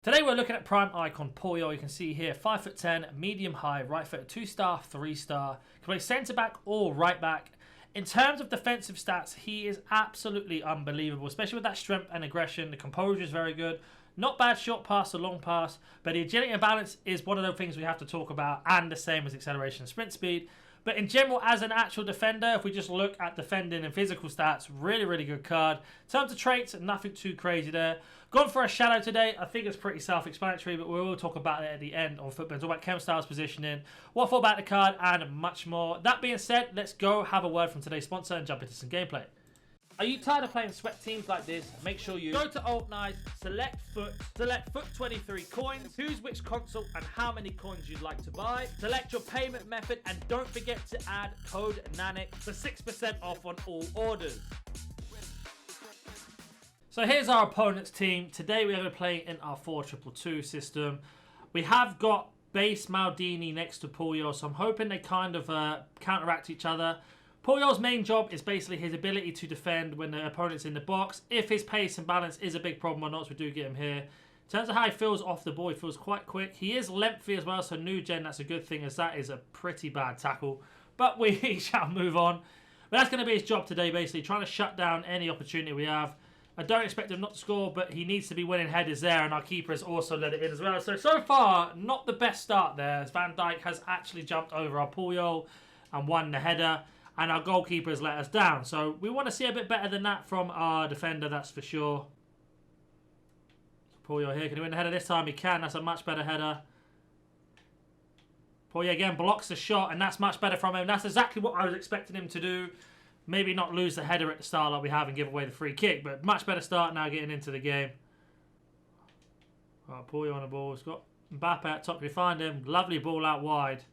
Today we're looking at prime icon Puyol. You can see here 5'10", medium high, right foot, 2-star, 3-star. Can play centre back or right back. In terms of defensive stats, he is absolutely unbelievable, especially with that strength and aggression. The composure is very good. Not bad short pass or long pass, but the agility and balance is one of the things we have to talk about, and the same as acceleration and sprint speed. But in general, as an actual defender, if we just look at defending and physical stats, really good card. In terms of traits, nothing too crazy there. Gone for a shadow today. I think it's pretty self-explanatory, but we will talk about it at the end on football. Talk about chemstyles, positioning, what I thought about the card, and much more. That being said, let's go have a word from today's sponsor and jump into some gameplay. Are you tired of playing sweat teams like this? Make sure you go to Alt Nice, select foot 23 coins, choose which console and how many coins you'd like to buy, select your payment method, and don't forget to add code NANIC for 6% off on all orders. So here's our opponent's team. Today we're going to play in our 4-2-2 system. We have got base Maldini next to Puyol, so I'm hoping they kind of counteract each other. Puyol's main job is basically his ability to defend when the opponent's in the box. If his pace and balance is a big problem or not, so we do get him here. In terms of how he feels off the ball, he feels quite quick. He is lengthy as well, so new gen, that's a good thing, as that is a pretty bad tackle. But we shall move on. But that's going to be his job today, basically, trying to shut down any opportunity we have. I don't expect him not to score, but he needs to be winning headers there, and our keeper has also let it in as well. So far, not the best start there, as Van Dijk has actually jumped over our Puyol and won the header. And our goalkeeper has let us down. So we want to see a bit better than that from our defender, that's for sure. Puyol here. Can he win the header this time? He can. That's a much better header. Puyol again blocks the shot, and that's much better from him. That's exactly what I was expecting him to do. Maybe not lose the header at the start like we have and give away the free kick, but much better start now getting into the game. Right, Puyol on the ball. He's got Mbappe at top. You find him. Lovely ball out wide.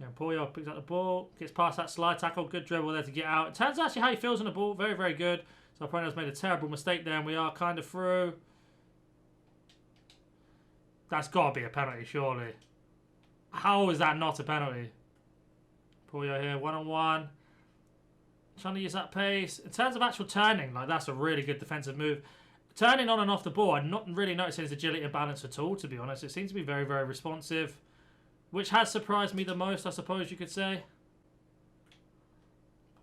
Yeah, Puyol picks up the ball, gets past that slide tackle, good dribble there to get out. It turns out actually how he feels on the ball, very good. So our opponent has made a terrible mistake there, and we are kind of through. That's got to be a penalty, surely. How is that not a penalty? Puyol here, one-on-one. Trying to use that pace. In terms of actual turning, like that's a really good defensive move. Turning on and off the ball, I'm not really noticing his agility and balance at all, to be honest. It seems to be very responsive. Which has surprised me the most, I suppose you could say.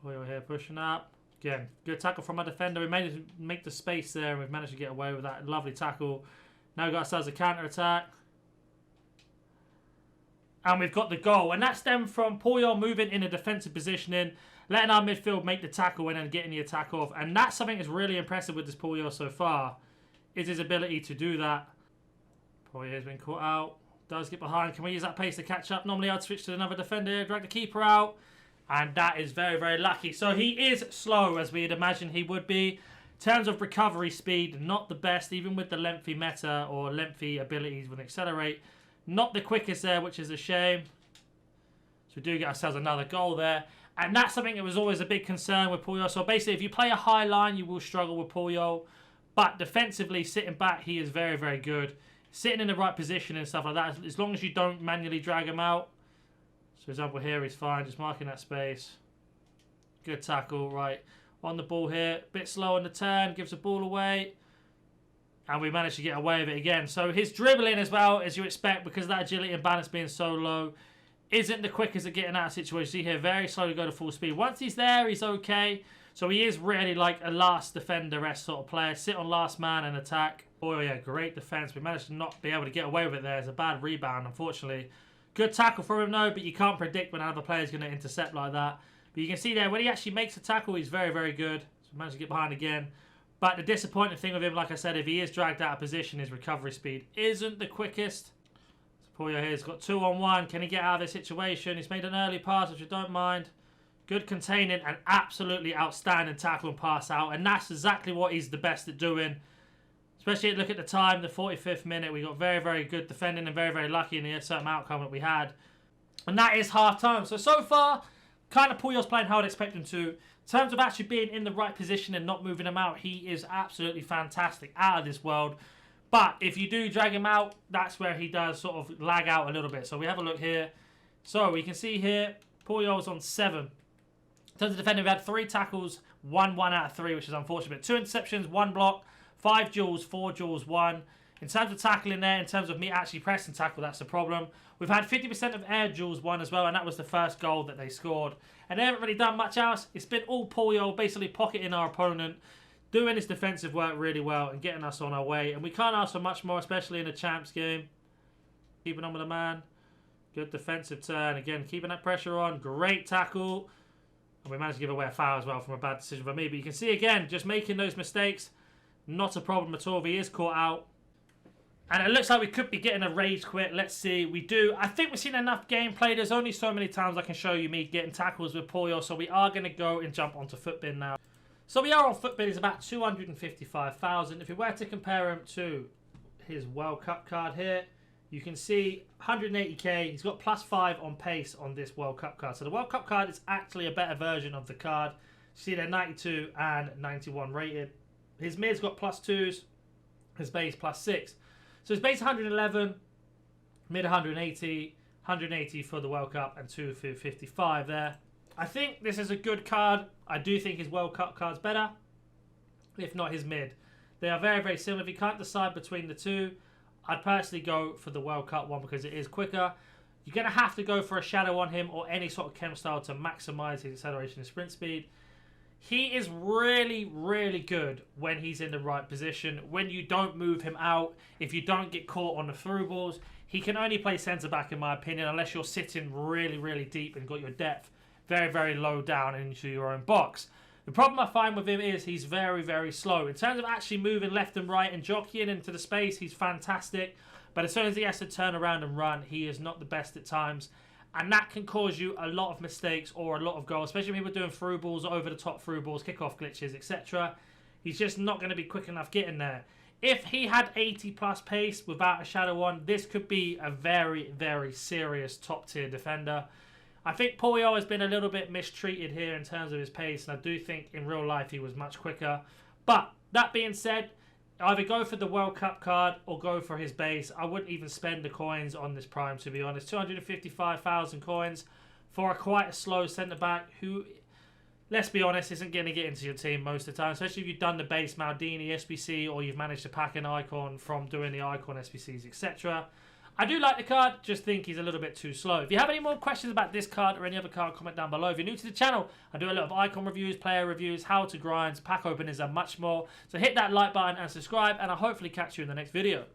Puyol here pushing up. Again, good tackle from our defender. We managed to make the space there, and we've managed to get away with that lovely tackle. Now we've got ourselves a counter-attack. And we've got the goal. And that stemmed from Puyol moving in a defensive positioning, letting our midfield make the tackle and then getting the attack off. And that's something that's really impressive with this Puyol so far, is his ability to do that. Puyol has been caught out. Does get behind. Can we use that pace to catch up? Normally I'd switch to another defender here, drag the keeper out. And that is very lucky. So he is slow, as we'd imagine he would be. In terms of recovery speed, not the best, even with the lengthy meta or lengthy abilities with accelerate. Not the quickest there, which is a shame. So we do get ourselves another goal there. And that's something that was always a big concern with Puyol. So basically, if you play a high line, you will struggle with Puyol. But defensively, sitting back, he is very good. Sitting in the right position and stuff like that, as long as you don't manually drag him out. So for example here, he's fine, just marking that space. Good tackle, right. On the ball here, bit slow on the turn, gives the ball away. And we managed to get away with it again. So his dribbling as well, as you expect, because of that agility and balance being so low, isn't the quickest at getting out of situations. See here, very slowly go to full speed. Once he's there, he's okay. So he is really like a last defender-esque sort of player. Sit on last man and attack. Oh yeah, great defense. We managed to not be able to get away with it there. It's a bad rebound, unfortunately. Good tackle for him, though, but you can't predict when another player is going to intercept like that. But you can see there, when he actually makes a tackle, he's very good. So we managed to get behind again. But the disappointing thing with him, like I said, if he is dragged out of position, his recovery speed isn't the quickest. So Puyol here has got 2-on-1. Can he get out of this situation? He's made an early pass, which I don't mind. Good containing and absolutely outstanding tackle and pass out. And that's exactly what he's the best at doing. Especially look at the time, the 45th minute. We got very good defending and very lucky in the certain outcome that we had. And that is half time. So far, kind of Puyol's playing how I'd expect him to. In terms of actually being in the right position and not moving him out, he is absolutely fantastic, out of this world. But if you do drag him out, that's where he does sort of lag out a little bit. So we have a look here. So we can see here, Puyol's on 7. In terms of defending, we had 3 tackles, 1 out of 3, which is unfortunate. 2 interceptions, 1 block. 5 duels, 4 duels, 1. In terms of tackling there, in terms of me actually pressing tackle, that's the problem. We've had 50% of air duels won as well, and that was the first goal that they scored. And they haven't really done much else. It's been all Puyol, basically pocketing our opponent, doing his defensive work really well, and getting us on our way. And we can't ask for much more, especially in a champs game. Keeping on with the man. Good defensive turn. Again, keeping that pressure on. Great tackle. And we managed to give away a foul as well from a bad decision for me. But you can see, again, just making those mistakes, not a problem at all. If he is caught out. And it looks like we could be getting a rage quit. Let's see. We do. I think we've seen enough gameplay. There's only so many times I can show you me getting tackles with Puyol. So we are going to go and jump onto Footbin now. So we are on Footbin. It's about 255,000. If we were to compare him to his World Cup card here, you can see 180k. He's got +5 on pace on this World Cup card. So the World Cup card is actually a better version of the card. You see they're 92 and 91 rated. His mid's got +2s. His base +6. So his base 111, mid 180, 180 for the World Cup, and 255 there. I think this is a good card. I do think his World Cup card's better, if not his mid. They are very, very similar. If you can't decide between the two, I'd personally go for the World Cup one because it is quicker. You're going to have to go for a shadow on him or any sort of chem style to maximize his acceleration and sprint speed. He is really, really good when he's in the right position. When you don't move him out, if you don't get caught on the through balls, he can only play centre-back in my opinion unless you're sitting really, really deep and got your depth very, very low down into your own box. The problem I find with him is he's very, very slow. In terms of actually moving left and right and jockeying into the space, he's fantastic. But as soon as he has to turn around and run, he is not the best at times. And that can cause you a lot of mistakes or a lot of goals, especially when people doing through balls, over the top through balls, kickoff glitches, etc. He's just not going to be quick enough getting there. If he had 80 plus pace without a shadow on, this could be a very, very serious top tier defender. I think Puyol has been a little bit mistreated here in terms of his pace, and I do think in real life he was much quicker. But that being said, either go for the World Cup card or go for his base. I wouldn't even spend the coins on this prime, to be honest. 255,000 coins for quite a slow centre-back who, let's be honest, isn't going to get into your team most of the time, especially if you've done the base Maldini SBC or you've managed to pack an icon from doing the icon SBCs, etc. I do like the card, just think he's a little bit too slow. If you have any more questions about this card or any other card, comment down below. If you're new to the channel, I do a lot of icon reviews, player reviews, how to grind, pack openers, and much more. So hit that like button and subscribe, and I'll hopefully catch you in the next video.